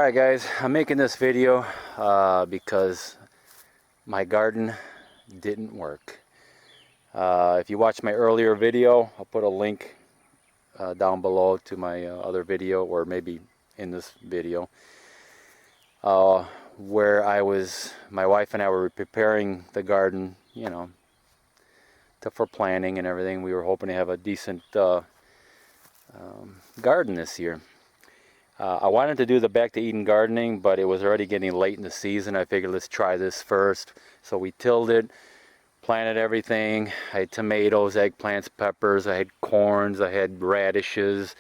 Alright guys, I'm making this video because my garden didn't work. If you watched my earlier video, I'll put a link down below to my other video, or maybe in this video, where my wife and I were preparing the garden, you know, for planting and everything. We were hoping to have a decent garden this year. I wanted to do the Back to Eden gardening, but it was already getting late in the season. I figured let's try this first. So we tilled it, planted everything. I had tomatoes, eggplants, peppers, I had corns, I had radishes,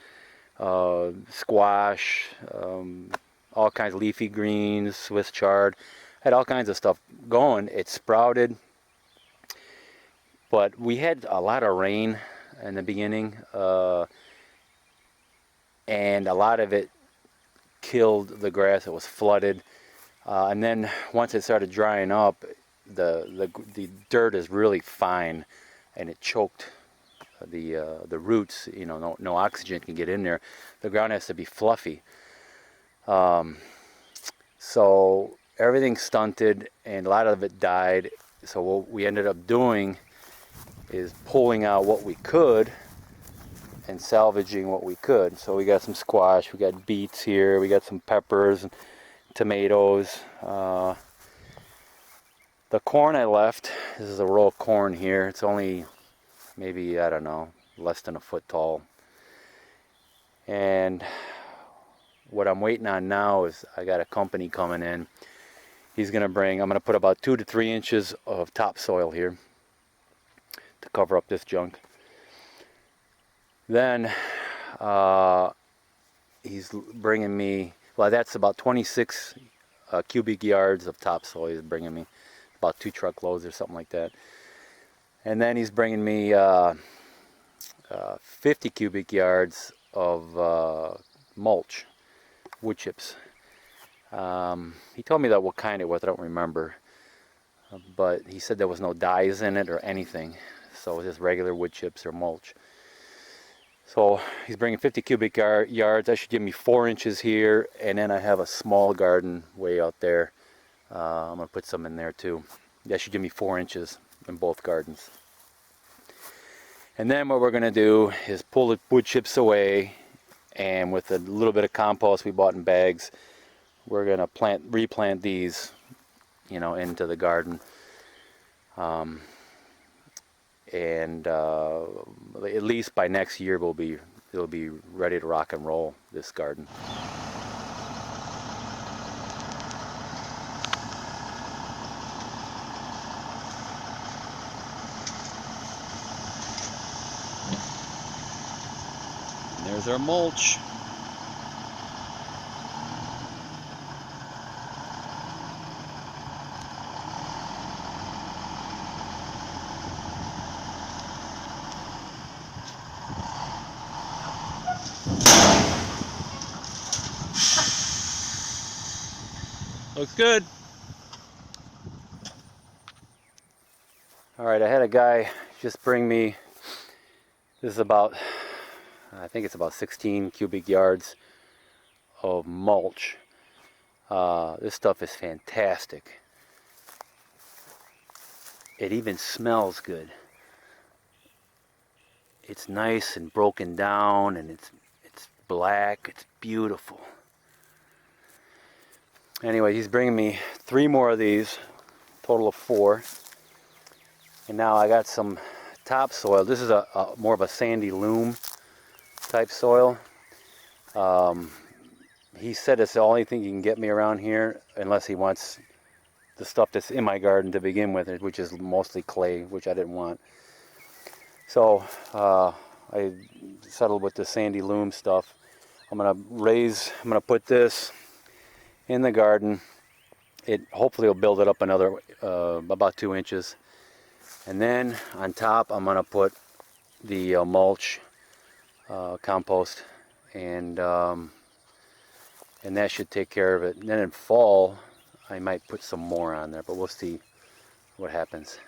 squash, all kinds of leafy greens, Swiss chard. I had all kinds of stuff going. It sprouted, but we had a lot of rain in the beginning, and a lot of it killed the grass. It was flooded, and then once it started drying up, the dirt is really fine, and it choked the roots. You know, no oxygen can get in there. The ground has to be fluffy, so everything stunted and a lot of it died. So what we ended up doing is pulling out what we could and salvaging what we could. So we got some squash, we got beets here, we got some peppers and tomatoes. The corn I left, this is a row of corn here. It's only maybe, I don't know, less than a foot tall. And what I'm waiting on now is I got a company coming in. He's gonna bring, I'm gonna put about 2 to 3 inches of topsoil here to cover up this junk. Then he's bringing me, well, that's about 26 cubic yards of topsoil he's bringing me, about 2 truckloads or something like that. And then he's bringing me 50 cubic yards of mulch, wood chips. He told me that what kind it was, I don't remember, but he said there was no dyes in it or anything, so it was just regular wood chips or mulch. So he's bringing 50 cubic yards. That should give me 4 inches here, and then I have a small garden way out there. I'm going to put some in there too. That should give me 4 inches in both gardens. And then what we're going to do is pull the wood chips away, and with a little bit of compost we bought in bags, we're going to replant these, you know, into the garden. And at least by next year it'll be ready to rock and roll, this garden. And there's our mulch. Looks good. Alright, I had a guy just bring me, this is about, I think it's about 16 cubic yards of mulch. This stuff is fantastic. It even smells good. It's nice and broken down, and it's black, it's beautiful. Anyway, he's bringing me 3 more of these, total of 4. And now I got some topsoil. This is a more of a sandy loam type soil. He said it's the only thing you can get me around here, unless he wants the stuff that's in my garden to begin with, which is mostly clay, which I didn't want. So I settled with the sandy loam stuff. I'm gonna put this in the garden. It hopefully will build it up another about 2 inches, and then on top I'm gonna put the mulch, compost, and that should take care of it. And then in fall I might put some more on there, but we'll see what happens.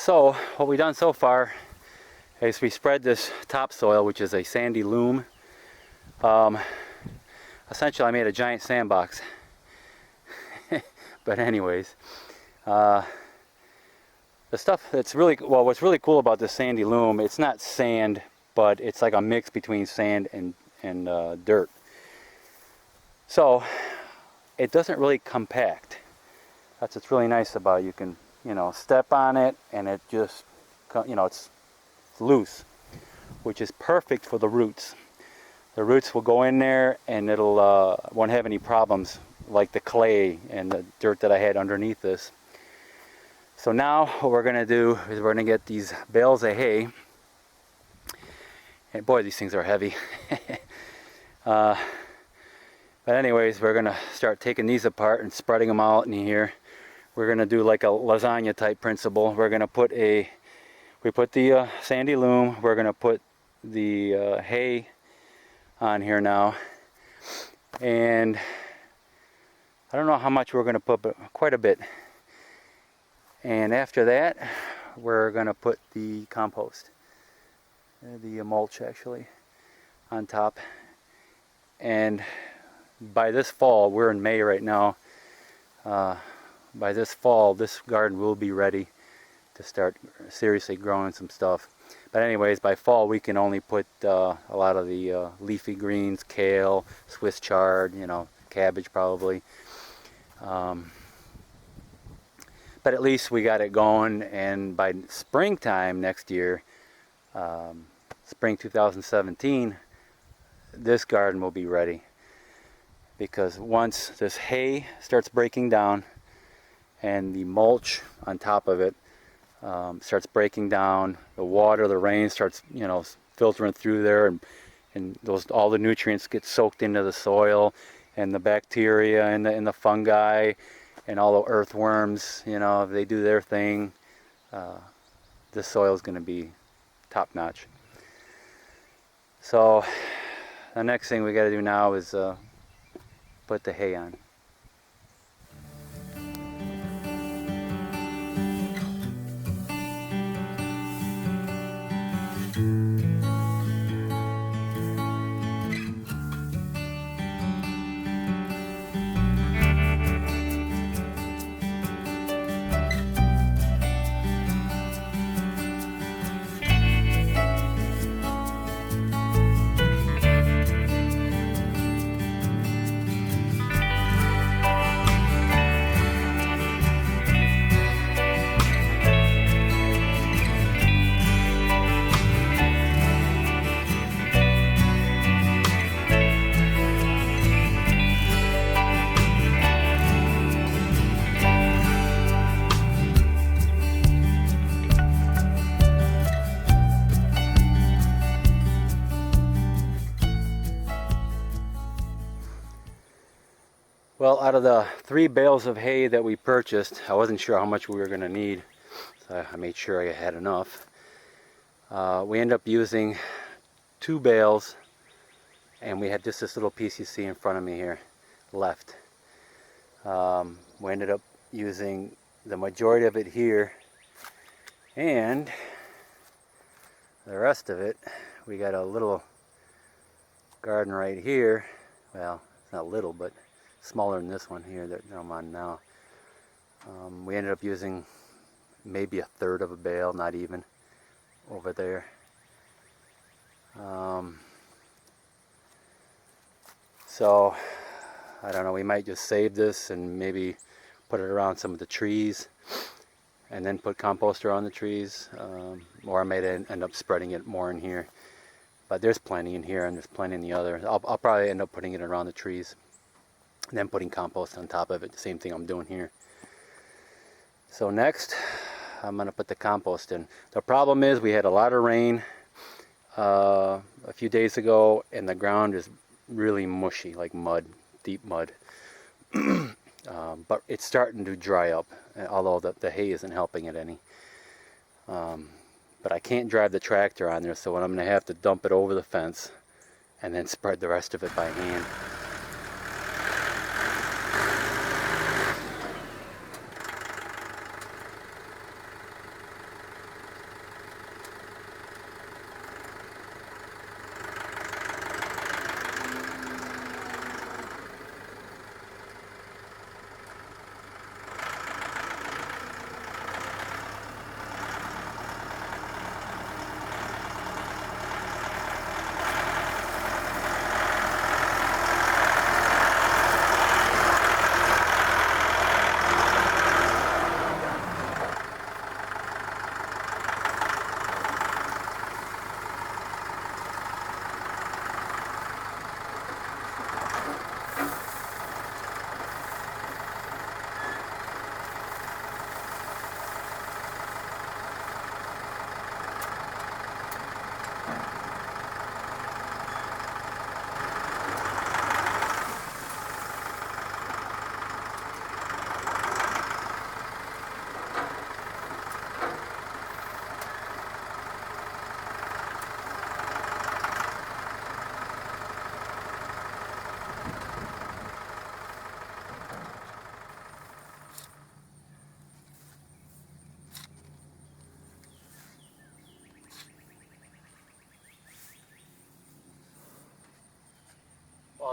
So what we've done so far is we spread this topsoil, which is a sandy loam. Essentially I made a giant sandbox. But anyways, the stuff that's really, well, what's really cool about this sandy loam, it's not sand, but it's like a mix between sand and dirt. So it doesn't really compact. That's what's really nice about it. You can, you know, step on it and it just, you know, it's loose, which is perfect for the roots. The roots will go in there and it'll won't have any problems like the clay and the dirt that I had underneath this. So now what we're going to do is we're going to get these bales of hay. And boy, these things are heavy. But anyways, we're going to start taking these apart and spreading them out in here. We're going to do like a lasagna type principle. We're going to put we put the sandy loam. We're going to put the hay on here now. And I don't know how much we're going to put, but quite a bit. And after that, we're going to put the compost, the mulch actually, on top. And by this fall, we're in May right now, by this fall, this garden will be ready to start seriously growing some stuff. But anyways, by fall we can only put a lot of the leafy greens, kale, Swiss chard, you know, cabbage probably. But at least we got it going, and by springtime next year, spring 2017, this garden will be ready. Because once this hay starts breaking down and the mulch on top of it starts breaking down, the water, the rain starts, you know, filtering through there, and those, all the nutrients get soaked into the soil, and the bacteria and the fungi and all the earthworms, you know, if they do their thing, this soil is going to be top notch. So the next thing we got to do now is put the hay on. Well, out of the 3 bales of hay that we purchased, I wasn't sure how much we were going to need, so I made sure I had enough. We ended up using 2 bales, and we had just this little piece you see in front of me here left. We ended up using the majority of it here, and the rest of it, we got a little garden right here. Well, it's not little, but smaller than this one here that I'm on now. We ended up using maybe 1/3 of a bale, not even, over there. So I don't know, we might just save this and maybe put it around some of the trees and then put compost around the trees, or I might end up spreading it more in here. But there's plenty in here and there's plenty in the other. I'll probably end up putting it around the trees and then putting compost on top of it. The same thing I'm doing here. So next, I'm going to put the compost in. The problem is we had a lot of rain a few days ago, and the ground is really mushy, like mud, deep mud. But it's starting to dry up, although the hay isn't helping it any. But I can't drive the tractor on there, so I'm going to have to dump it over the fence and then spread the rest of it by hand.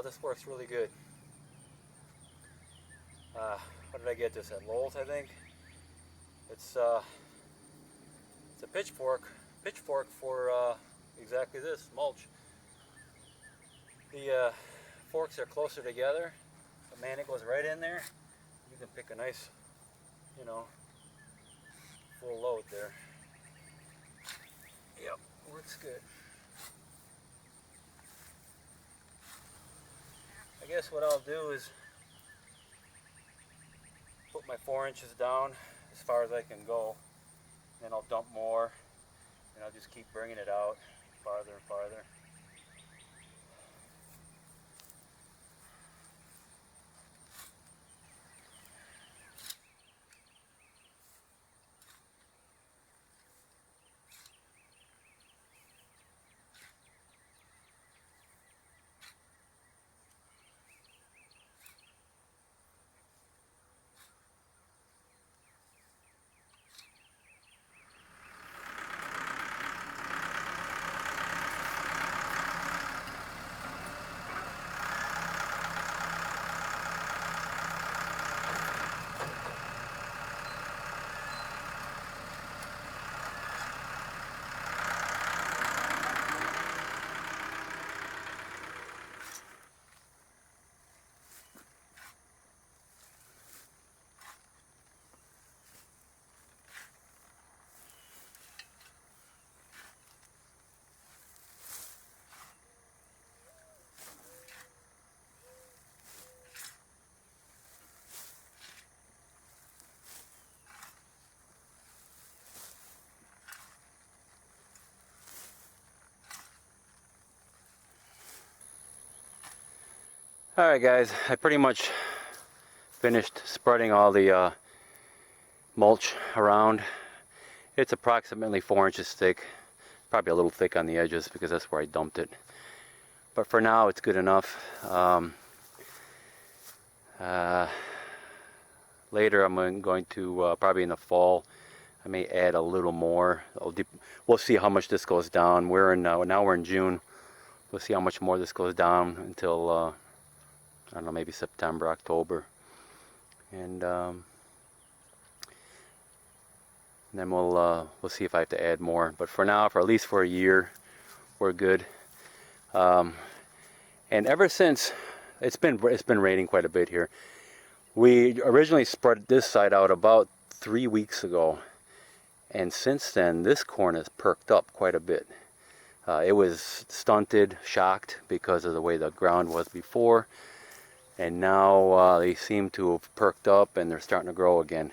this works really good. What did I get this at? Lowe's, I think. It's a pitchfork for exactly this, mulch. The forks are closer together, but man, it goes right in there. You can pick a nice, you know, full load there. Yep, works good. I guess what I'll do is put my 4 inches down as far as I can go, then I'll dump more, and I'll just keep bringing it out farther and farther. Alright guys, I pretty much finished spreading all the mulch around. It's approximately 4 inches thick, probably a little thick on the edges because that's where I dumped it. But for now it's good enough. Later I'm going to, probably in the fall, I may add a little more. We'll see how much this goes down. Now we're in June. We'll see how much more this goes down until I don't know, maybe September, October, and then we'll see if I have to add more. But for now, for at least for a year, we're good. And ever since it's been raining quite a bit here. We originally spread this side out about 3 weeks ago, and since then this corn has perked up quite a bit. It was stunted, shocked because of the way the ground was before. And now they seem to have perked up and they're starting to grow again.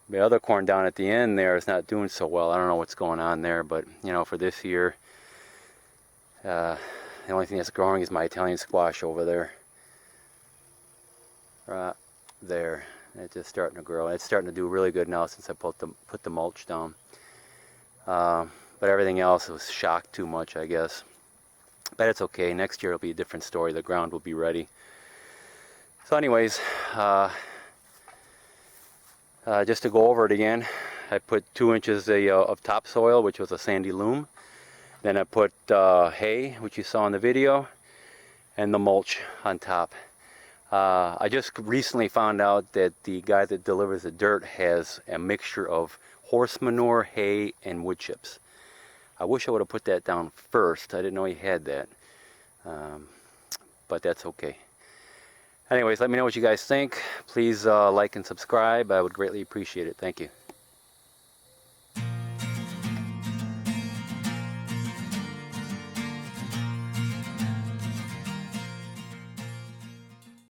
The other corn down at the end there is not doing so well. I don't know what's going on there, but you know, for this year, the only thing that's growing is my Italian squash over there. Right there. It's just starting to grow. It's starting to do really good now since I put the mulch down. But everything else was shocked too much, I guess. But it's okay. Next year it'll be a different story. The ground will be ready. So anyways, just to go over it again, I put 2 inches of topsoil, which was a sandy loam. Then I put hay, which you saw in the video, and the mulch on top. I just recently found out that the guy that delivers the dirt has a mixture of horse manure, hay, and wood chips. I wish I would have put that down first. I didn't know he had that, but that's okay. Anyways, let me know what you guys think. Please like and subscribe. I would greatly appreciate it. Thank you.